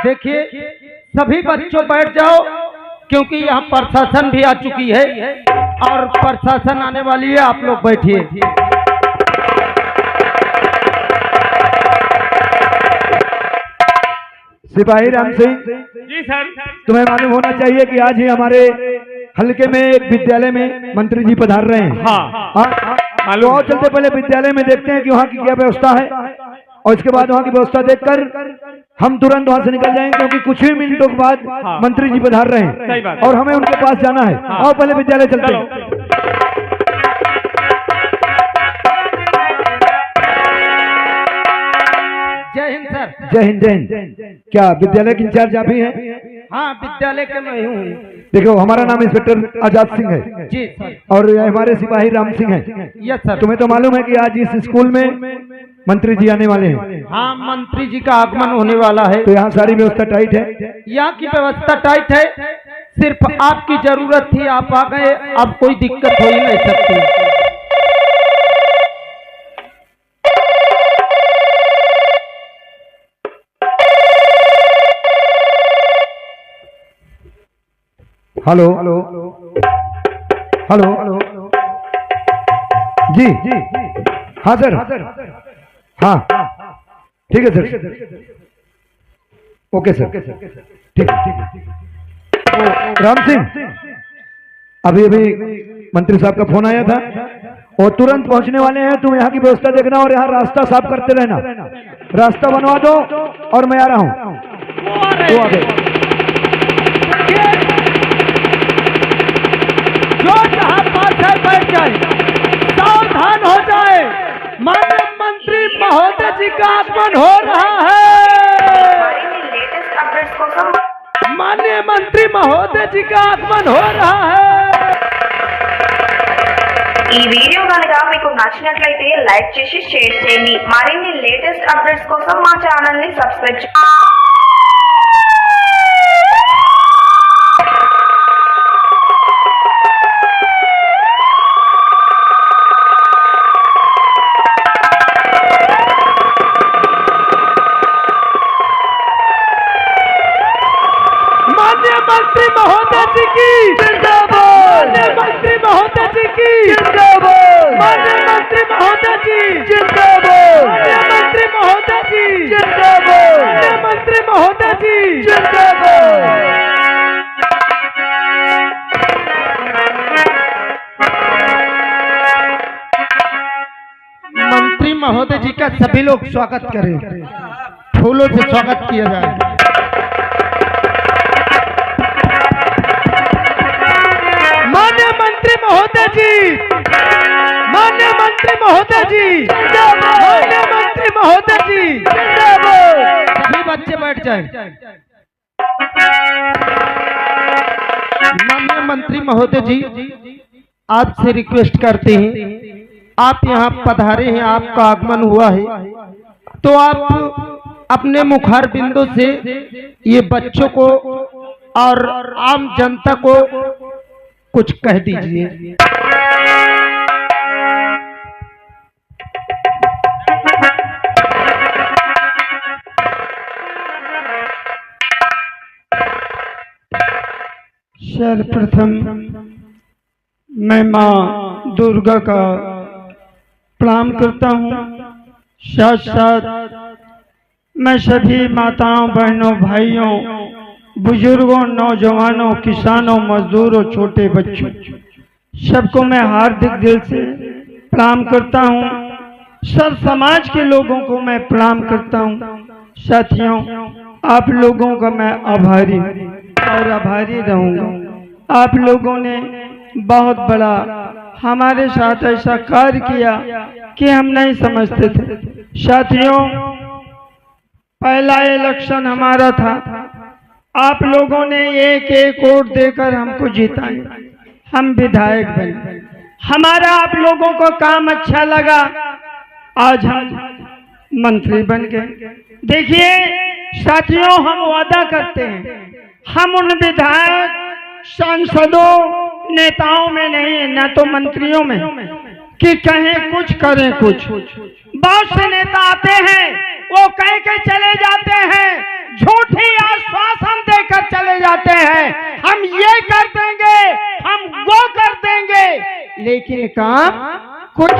देखिए सभी बच्चों बैठ जाओ, क्योंकि यहाँ प्रशासन भी आ चुकी है और प्रशासन आने वाली है। आप लोग बैठिए। सिपाही राम सिंह जी सर। तुम्हें मालूम होना चाहिए कि आज ही हमारे हल्के में एक विद्यालय में मंत्री जी पधार रहे हैं। हाँ, तो और चलते पहले विद्यालय में देखते हैं कि वहाँ की क्या व्यवस्था है, और इसके बाद वहाँ की व्यवस्था देखकर हम तुरंत वहाँ से निकल जाएंगे, क्योंकि कुछ ही मिनटों के बाद मंत्री जी पधार रहे हैं और हमें उनके पास जाना है। और पहले विद्यालय चलते हैं। जय हिंद सर। जय हिंद जय हिंद। क्या विद्यालय के इंचार्ज आप ही हैं? हाँ, विद्यालय के मैं हूँ। देखो, हमारा नाम इंस्पेक्टर आजाद सिंह है जी सर। और हमारे सिपाही राम सिंह है। Yes sir. तुम्हें तो मालूम है कि आज इस स्कूल में मंत्री जी आने वाले हैं। हाँ, मंत्री जी का आगमन होने वाला है। तो यहाँ सारी व्यवस्था टाइट है। यहाँ की व्यवस्था टाइट है, सिर्फ आपकी जरूरत थी, आप आ गए, अब कोई दिक्कत हो ही नहीं सकती। हेलो हेलो जी हाँ सर। हाँ ठीक है सर। ओके सर, ठीक है। राम सिंह, अभी मंत्री साहब का फोन आया था और तुरंत पहुंचने वाले हैं। तुम यहाँ की व्यवस्था देखना और यहाँ रास्ता साफ करते रहना। रास्ता बनवा दो और मैं आ रहा हूँ। वो आ गए। जो जहाँ पास है बैठ जाए, सावधान हो जाए। माननीय मंत्री महोदय जी का आगमन हो रहा है। माननीय मंत्री महोदय जी का आगमन हो रहा है। ఈ వీడియో గనుక మీకు నచ్చినట్లయితే లైక్ చేసి షేర్ చేయండి. మరిన్ని లేటెస్ట్ అప్డేట్స్ కోసం మా ఛానల్ ని సబ్స్క్రైబ్ చేయండి. माननीय मंत्री महोदय जी की जिंदाबाद। माननीय मंत्री महोदय जी की जिंदाबाद। माननीय मंत्री महोदय जी जिंदाबाद। माननीय मंत्री महोदय जी जिंदाबाद। माननीय मंत्री महोदय जी जिंदाबाद। मंत्री महोदय जी का सभी लोग स्वागत करें, फूलों से स्वागत किया जाए। माननीय मंत्री महोदय जी, माननीय मंत्री महोदय जी, माननीय मंत्री महोदय जी जिंदाबाद। सभी बच्चे बैठ जाएं। माननीय मंत्री महोदय जी, आपसे रिक्वेस्ट करते हैं, आप यहाँ पधारे हैं, आपका आगमन हुआ है, तो आप अपने मुखार बिंदु से ये बच्चों को और आम जनता को कुछ कह दीजिए। सर्वप्रथम मैं माँ दुर्गा का प्रणाम करता हूँ। साथ साथ मैं सभी माताओं, बहनों, भाइयों, बुजुर्गों, नौजवानों, किसानों, मजदूरों, छोटे बच्चों, सबको मैं हार्दिक दिल से प्रणाम करता हूँ। सब समाज के लोगों को मैं प्रणाम करता हूँ। साथियों, आप लोगों का मैं आभारी और आभारी रहूँगा। आप लोगों ने बहुत बड़ा हमारे साथ ऐसा कार्य किया कि हम नहीं समझते थे। साथियों, पहला इलेक्शन हमारा था, आप लोगों ने एक वोट देकर हमको जिताया, हम विधायक बने, हमारा आप लोगों को काम अच्छा लगा, आज हम मंत्री बन गए। देखिए साथियों, हम वादा करते हैं, हम उन विधायक, सांसदों, नेताओं में नहीं है, न तो मंत्रियों में, कि कहें कुछ करें कुछ। बहुत से नेता आते हैं, वो कह के चले जाते हैं, झूठी आस जाते हैं, हम ये कर देंगे, हम वो कर देंगे, लेकिन काम कुछ।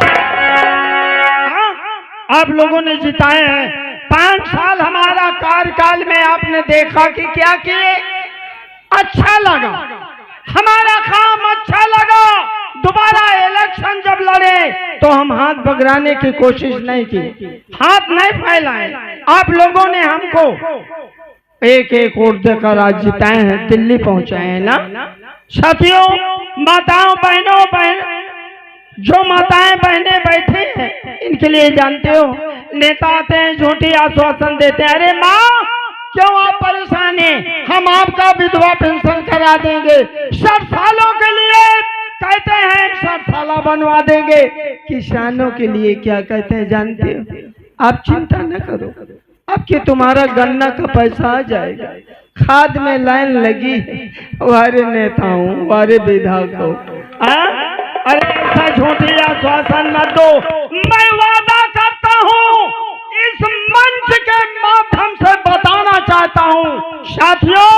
आप लोगों ने जिताए हैं, 5 साल हमारा कार्यकाल में आपने देखा कि क्या किए, अच्छा लगा, हमारा काम अच्छा लगा। दोबारा इलेक्शन जब लड़े तो हम हाथ बगराने की कोशिश नहीं की, हाथ नहीं फैलाए। आप लोगों ने हमको एक एक वोट देकर आज जिताए हैं, दिल्ली पहुंचाए हैं ना साथियों। माताओं बहनों, जो माताएं बहनें बैठे हैं, इनके लिए जानते हो नेता आते हैं, झूठी आश्वासन देते हैं, अरे माँ क्यों आप परेशान हैं, हम आपका विधवा पेंशन करा देंगे, 60 सालों के लिए कहते हैं, 60 साल बनवा देंगे। किसानों के लिए क्या कहते हैं जानते हो, आप चिंता न करो, आपके तुम्हारा गन्ना का पैसा आ जाएगा। खाद में लाइन लगी है, वारे नेताओं, वारे विधायकों, अरे ऐसा झूठी आश्वासन मत दो। मैं वादा करता हूँ, इस मंच के माध्यम से बताना चाहता हूँ साथियों,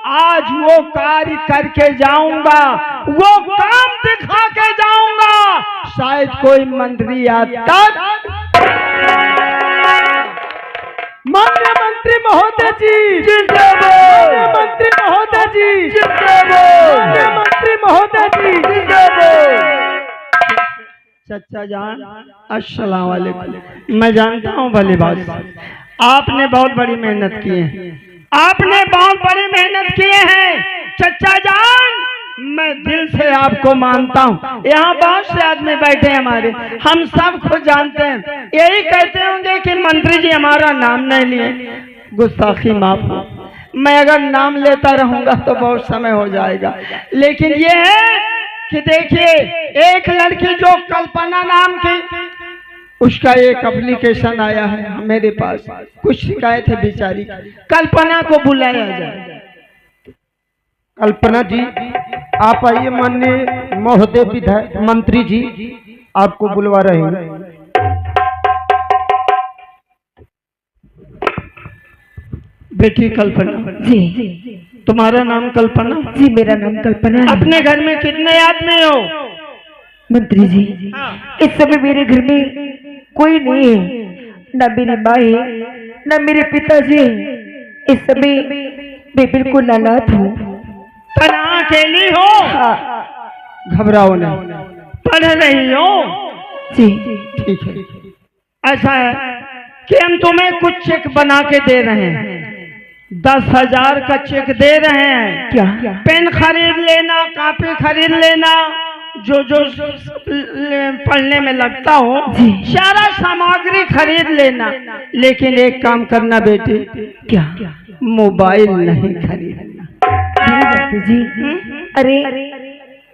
आज वो कार्य करके जाऊंगा, वो काम दिखा के जाऊंगा, शायद कोई मंत्री आता। माननीय मंत्री महोदय जी जिंदाबाद, मंत्री महोदय जी जिंदाबाद, मंत्री महोदय जी जिंदाबाद। चचा जान अस्सलाम वालेकुम। मैं जानता हूँ भली बात, आपने बहुत बड़ी मेहनत की है, आपने बहुत बड़ी मेहनत किए हैं चचा जान, मैं दिल से आपको मानता हूँ। यहाँ बहुत से आदमी बैठे हैं हमारे, हम सब खुद जानते हैं, यही कहते होंगे कि मंत्री जी हमारा नाम नहीं लिए, गुस्ताखी माफ हो, मैं अगर नाम लेता रहूंगा तो बहुत समय हो जाएगा। लेकिन ये है कि देखिए, एक लड़की जो कल्पना नाम की, उसका एक एप्लीकेशन आया है मेरे पास, कुछ शिकायत है बेचारी, कल्पना को बुलाया जाए। कल्पना जी आप आइए, माननीय महोदय विधायक मंत्री जी आपको बुलवा रहे हैं। बेटी कल्पना जी, तुम्हारा नाम कल्पना? जी मेरा नाम कल्पना है। अपने घर में कितने आदमी हो? मंत्री जी, इस समय मेरे घर में कोई नहीं है, न मेरी माँ है, न मेरे पिताजी हैं। इस समय मैं बिल्कुल अनाथ हूँ। अकेली हो? घबराओ नहीं, पढ़ रही हो? जी ठीक है। ऐसा है कि हम तुम्हें कुछ चेक बना के दे रहे हैं, 10,000 का चेक दे रहे हैं। क्या? पेन खरीद लेना, कॉपी खरीद लेना, जो जो पढ़ने में लगता हो सारा सामग्री खरीद लेना। लेकिन एक काम करना बेटी, क्या? मोबाइल नहीं खरीदना। जी अरे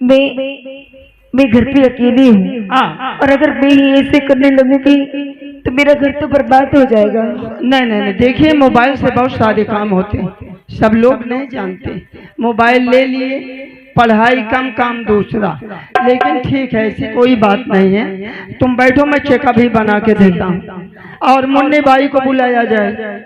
मैं घर पे अकेली हूँ, और अगर मैं ही ऐसे करने लगूंगी तो मेरा घर तो बर्बाद हो जाएगा। नहीं नहीं नहीं, देखिए मोबाइल से बहुत सारे काम होते हैं, सब लोग नहीं जानते। मोबाइल ले लिए, पढ़ाई कम, काम दूसरा, लेकिन ठीक है, ऐसी कोई बात नहीं है। तुम बैठो, मैं चेक अभी बना के देता हूँ, और मुन्नी बाई को बुलाया जाए।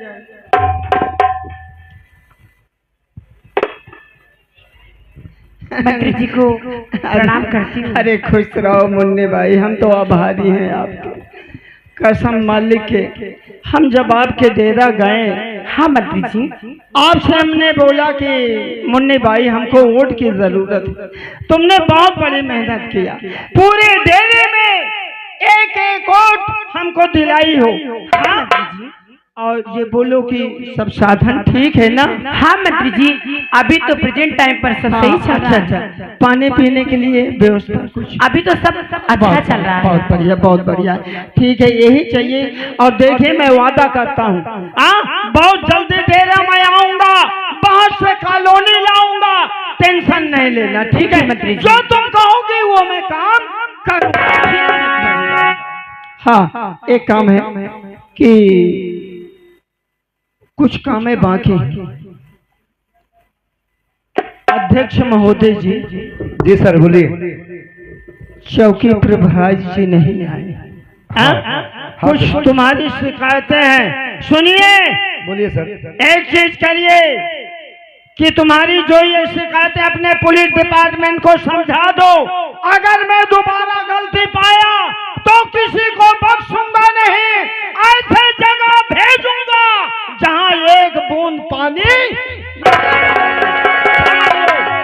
मंत्री जी को प्रणाम करती हूँ। अरे खुश रहो मुन्नी भाई, हम तो आभारी हैं आपके, कसम मालिक के। हम जब आपके डेरा गए, हाँ मंत्री जी, आपसे हमने बोला कि मुन्नी भाई हमको वोट की जरूरत है, तुमने बहुत बड़ी मेहनत किया, पूरे डेरे में एक एक वोट हमको दिलाई हो। हाँ? और ये बोलो कि सब साधन ठीक है ना? हाँ मंत्री जी, अभी तो प्रेजेंट टाइम पर सब सही चल रहा है। अच्छा, पानी पीने के लिए व्यवस्था कुछ? अभी तो सब अच्छा चल रहा है। बहुत बढ़िया, बहुत बढ़िया, ठीक है, यही चाहिए। और देखिए मैं वादा करता हूँ, बहुत जल्दी डेरा में आऊंगा, बहुत से कॉलोनी लाऊंगा, टेंशन नहीं लेना, ठीक है मंत्री जी? जो तुम कहोगे वो मैं काम करूँगा। हाँ, एक काम है कि कुछ काम है बाकी। अध्यक्ष महोदय जी। जी सर बोलिए। चौकी प्रभारी जी नहीं आए, कुछ तुम्हारी शिकायतें हैं, सुनिए। बोलिए सर। एक चीज करिए, कि तुम्हारी जो ये शिकायतें अपने पुलिस डिपार्टमेंट को समझा दो। अगर मैं दोबारा गलती पाया तो किसी को बख्शूंगा नहीं, ऐसे जगह भेजूंगा जहां एक बूंद पानी।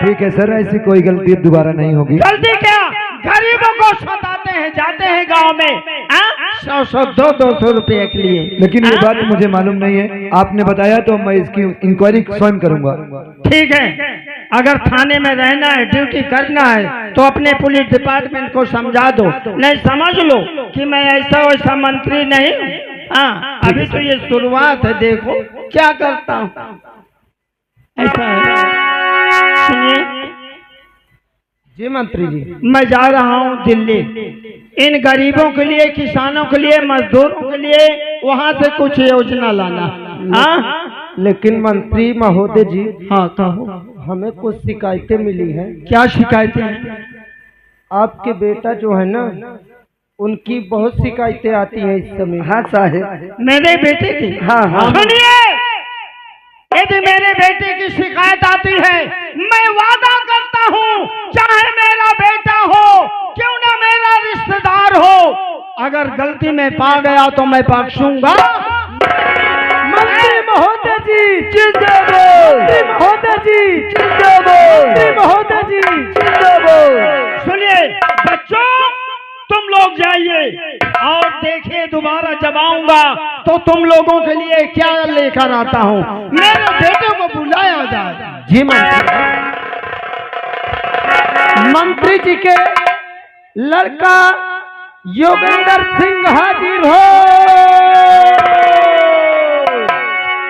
ठीक है सर, ऐसी कोई गलती दोबारा नहीं होगी। गलती क्या, गरीबों को सताते हैं, जाते हैं गांव में 100 200 रुपए के लिए। लेकिन ये बात मुझे मालूम नहीं है, आपने बताया तो मैं इसकी इंक्वायरी स्वयं करूंगा। ठीक है, अगर थाने में रहना है, ड्यूटी करना है तो अपने पुलिस डिपार्टमेंट को समझा दो। नहीं समझ लो कि मैं ऐसा वैसा मंत्री नहीं हूँ। हाँ, अभी तो ये शुरुआत है, देखो क्या करता हूँ। ऐसा है, सुनिए जी मंत्री जी, मैं जा रहा हूँ दिल्ली, इन गरीबों के लिए, किसानों के लिए, मजदूरों के लिए वहाँ से कुछ योजना लाना। हाँ लेकिन मंत्री महोदय जी, हाँ कहो, हमें कुछ शिकायतें मिली हैं। क्या शिकायतें हैं? आपके बेटा जो है ना, उनकी बहुत शिकायतें आती हैं इस समय। हाँ साहब, मेरे बेटे की? हाँ हाँ। सुनिए, यदि मेरे बेटे की शिकायत आती है, मैं वादा करता हूँ, चाहे मेरा बेटा हो, क्यों ना मेरा रिश्तेदार हो, अगर गलती में पा गया तो मैं बख्शूंगा। मंत्री महोदय जी जिंदाबाद, मंत्री महोदय जी जिंदाबाद, मंत्री महोदय जी जिंदाबाद। सुनिए बच्चों, तुम लोग जाइए और देखिए, दोबारा जब आऊंगा तो तुम लोगों के लिए क्या लेकर आता हूँ। मेरे बेटे को बुलाया जाए। जी मंत्री जी के लड़का योगेंद्र सिंह हाजिर हो।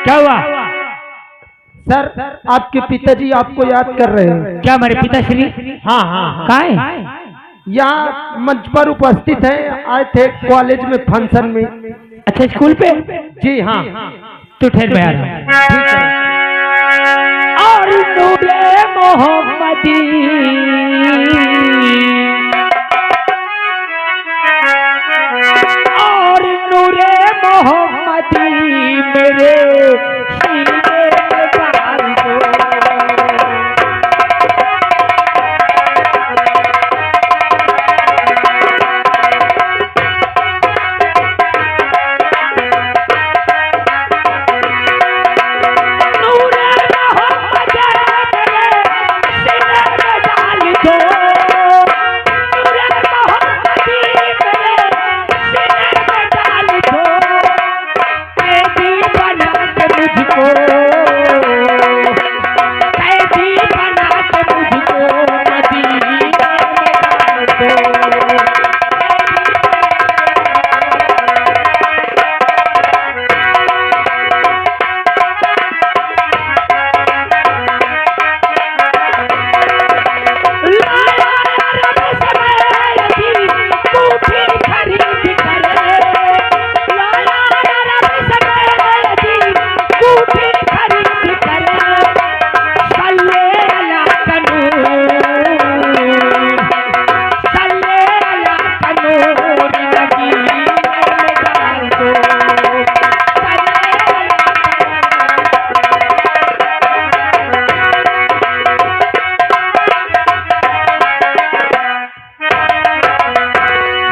क्या हुआ? सर, आपके पिताजी आपको याद कर रहे हैं। क्या हमारे पिताश्री? हाँ हाँ, कहाँ है? यहाँ मंच पर उपस्थित है, आए थे कॉलेज में फंक्शन में। अच्छा, स्कूल पे? जी हाँ। तो ठहर, मैं आ रहा हूँ। ठीक है। और नूरे मोहम्मदी और नूरे मोहम्मदी मेरे सीने में डाल दो।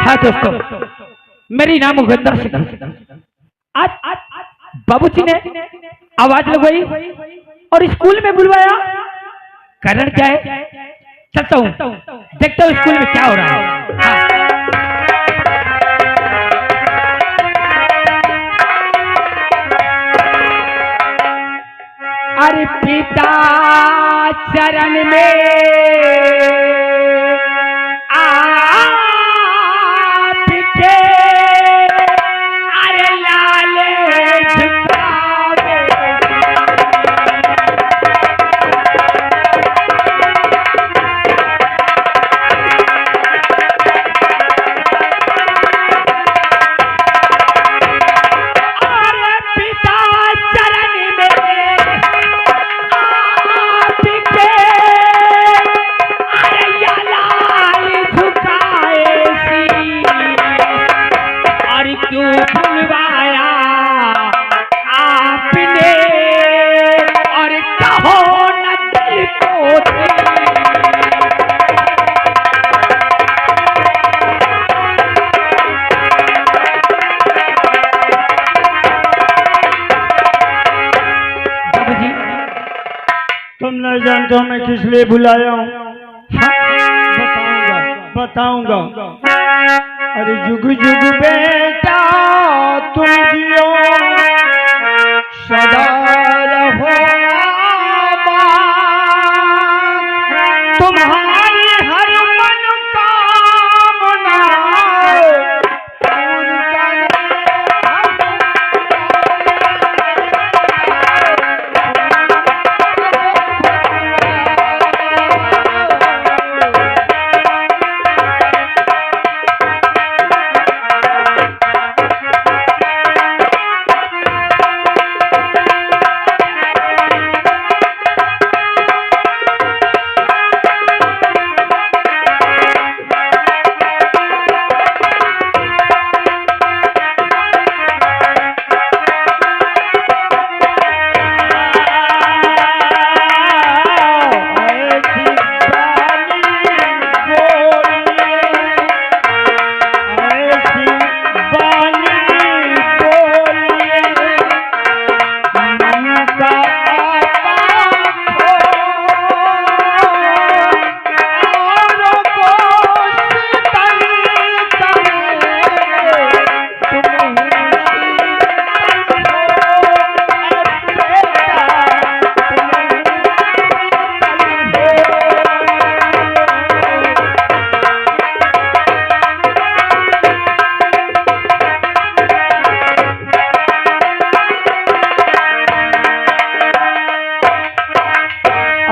हाँ दोस्तों, मेरी नाम योगेंद्र सिंह। आज बाबूजी ने आवाज लगवाई और स्कूल में बुलवाया। कारण क्या है? चलता हूँ, देखता हूँ स्कूल में क्या हो रहा है। हाँ। अरे पिता चरण में तुम नहीं जानते हो मैं किस लिए बुलाया हूँ? हाँ, बताऊंगा। अरे जुग जुग बेटा तुम जियो सदा रहो आबाद, तुम्हारी हर मनोकामना पूर्ण करे।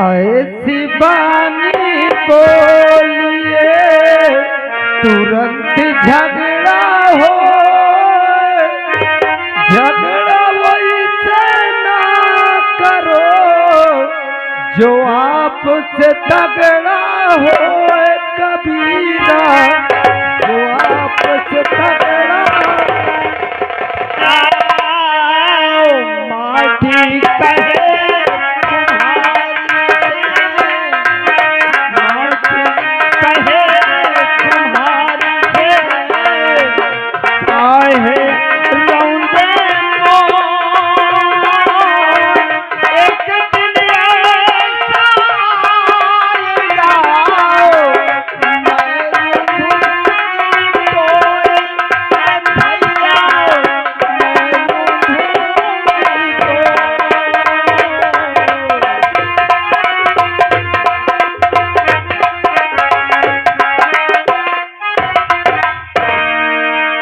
ऐसी बानी बोलिए तुरंत झगड़ा हो, झगड़ा वैसे ना करो जो आपसे तगड़ा हो कबीरा, जो आपसे तगड़ा माटी कहे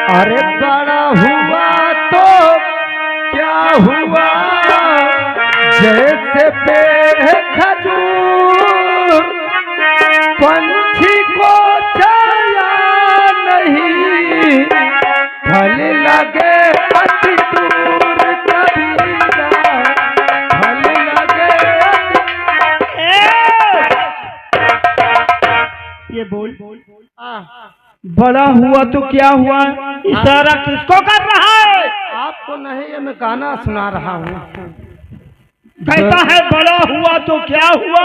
अरे बड़ा हुआ तो क्या हुआ, जैसे पेड़ है खजूर, पंछी को छाया नहीं, फल लगे अति दूर कबीरा, फल लगे ये बोल बड़ा हुआ तो क्या हुआ, इशारा किसको कर रहा है? आपको नहीं, ये मैं गाना सुना रहा हूँ। कहता है बड़ा हुआ तो क्या हुआ,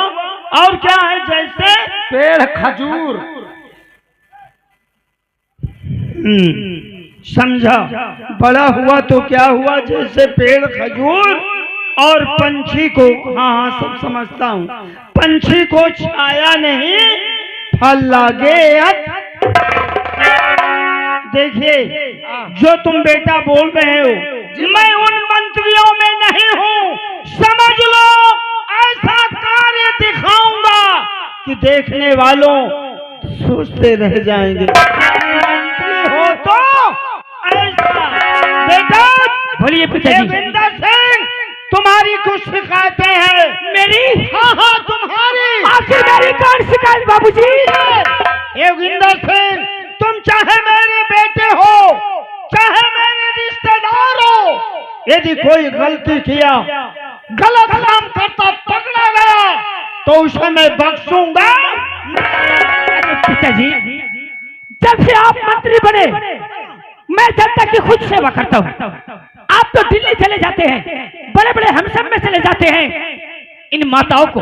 और क्या है? जैसे पेड़ खजूर। समझा। बड़ा हुआ तो क्या हुआ, जैसे पेड़ खजूर और पंछी को, हाँ हाँ सब समझता हूँ, पंछी को छाया नहीं फल लागे। देखिए जो तुम बेटा बोल रहे हो, मैं उन मंत्रियों में नहीं हूँ, समझ लो ऐसा कार्य दिखाऊंगा कि देखने वालों सोचते रह जाएंगे। मंत्री हो तो ऐसा। बेटा बोलिए पिताजी। योगिंदर सिंह तुम्हारी कुछ शिकायतें हैं? मेरी? हाँ हाँ तुम्हारी। आखिर मेरी कौन शिकायत बाबूजी? योगिंदर सिंह तुम चाहे मेरे बेटे हो चाहे मेरे रिश्तेदार हो, यदि कोई गलती किया, गलत काम करता पकड़ा गया तो उसे मैं बख्शूंगा। पिताजी जब से आप मंत्री बने मैं जनता की खुद सेवा करता हूँ। आप तो दिल्ली चले जाते हैं, बड़े बड़े हम सब में चले जाते हैं, इन माताओं को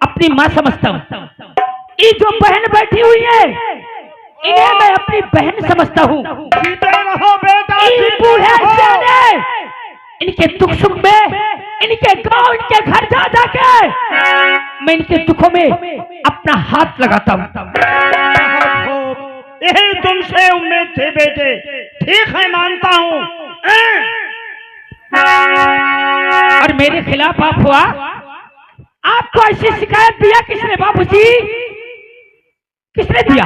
अपनी माँ समझता हूँ। ये जो बहन बैठी हुई है इन्हें मैं अपनी बहन समझता हूँ। जीते रहो बेटा, बूढ़े इनके दुख सुख में, इनके गांव, इनके घर जा जाके मैं इनके दुखों में अपना हाथ लगाता हूँ। यही तुमसे उम्मीद थी बेटे। ठीक है, मानता हूँ। और मेरे खिलाफ आप हुआ, आपको ऐसी शिकायत दिया किसने बाबूजी? किसने दिया?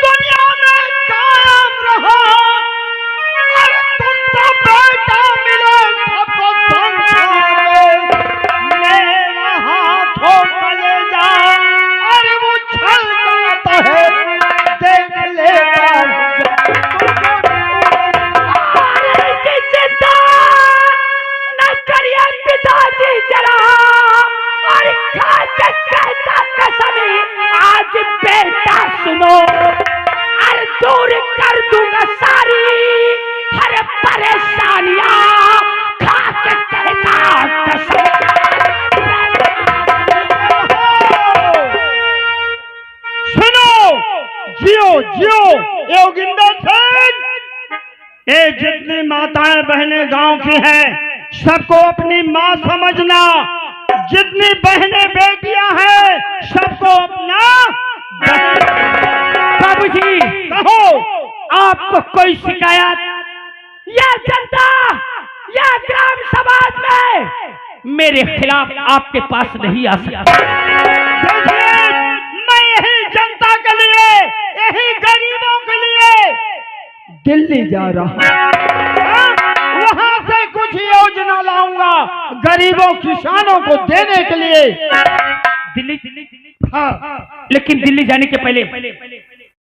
दुनिया में कायम रहो, अरे तुमसे बेटा मिले सबको मेरा हाथों कलेजा, अरे वो छल जाता है देख लेगा। चिंता न करिए पिताजी जरा, और खाते कहता कसमी आज बेटा सुनो, और दूर कर दूंगा सारी हर परेशानियां, खाते कहता कसम। सुनो, जियो जियो योगिंदर सिंह। ये जितनी माताएं बहनें गांव की हैं, सबको अपनी माँ समझना। जितनी बहनें बेटियां हैं, सबको अपना बाबूजी कहो। आपको कोई शिकायत या जनता या ग्राम समाज में मेरे खिलाफ आपके पास नहीं आ सकती। देखिए, मैं यही जनता के लिए, यही गरीबों के लिए दिल्ली जा रहा हूँ। वहां से कुछ योजना लाऊंगा गरीबों किसानों को देने के लिए। दिल्ली? हाँ, लेकिन दिल्ली जाने के पहले